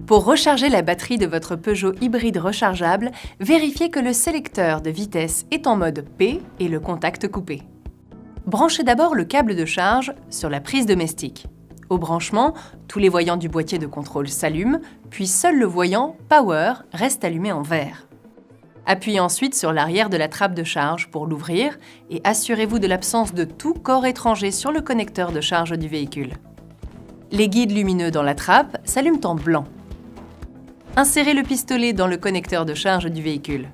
Pour recharger la batterie de votre Peugeot hybride rechargeable, vérifiez que le sélecteur de vitesse est en mode P et le contact coupé. Branchez d'abord le câble de charge sur la prise domestique. Au branchement, tous les voyants du boîtier de contrôle s'allument, puis seul le voyant Power reste allumé en vert. Appuyez ensuite sur l'arrière de la trappe de charge pour l'ouvrir et assurez-vous de l'absence de tout corps étranger sur le connecteur de charge du véhicule. Les guides lumineux dans la trappe s'allument en blanc. Insérez le pistolet dans le connecteur de charge du véhicule.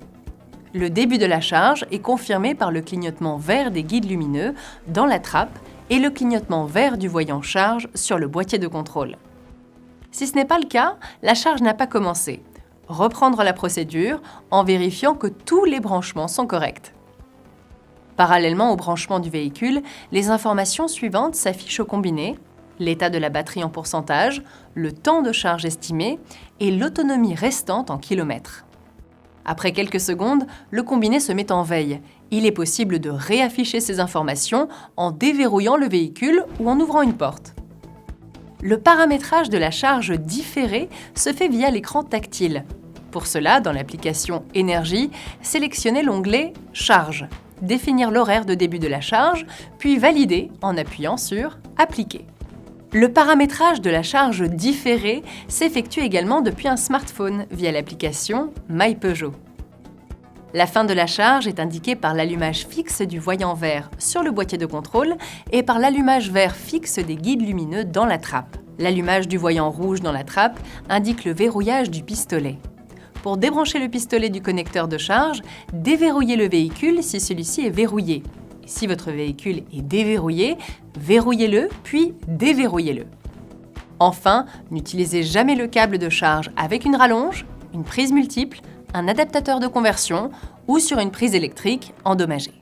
Le début de la charge est confirmé par le clignotement vert des guides lumineux dans la trappe et le clignotement vert du voyant charge sur le boîtier de contrôle. Si ce n'est pas le cas, la charge n'a pas commencé. Reprendre la procédure en vérifiant que tous les branchements sont corrects. Parallèlement au branchement du véhicule, les informations suivantes s'affichent au combiné: l'état de la batterie en pourcentage, le temps de charge estimé et l'autonomie restante en kilomètres. Après quelques secondes, le combiné se met en veille. Il est possible de réafficher ces informations en déverrouillant le véhicule ou en ouvrant une porte. Le paramétrage de la charge différée se fait via l'écran tactile. Pour cela, dans l'application Énergie, sélectionnez l'onglet « Charge », définir l'horaire de début de la charge, puis valider en appuyant sur « Appliquer ». Le paramétrage de la charge différée s'effectue également depuis un smartphone via l'application My Peugeot. La fin de la charge est indiquée par l'allumage fixe du voyant vert sur le boîtier de contrôle et par l'allumage vert fixe des guides lumineux dans la trappe. L'allumage du voyant rouge dans la trappe indique le verrouillage du pistolet. Pour débrancher le pistolet du connecteur de charge, déverrouillez le véhicule si celui-ci est verrouillé. Si votre véhicule est déverrouillé, verrouillez-le puis déverrouillez-le. Enfin, n'utilisez jamais le câble de charge avec une rallonge, une prise multiple, un adaptateur de conversion ou sur une prise électrique endommagée.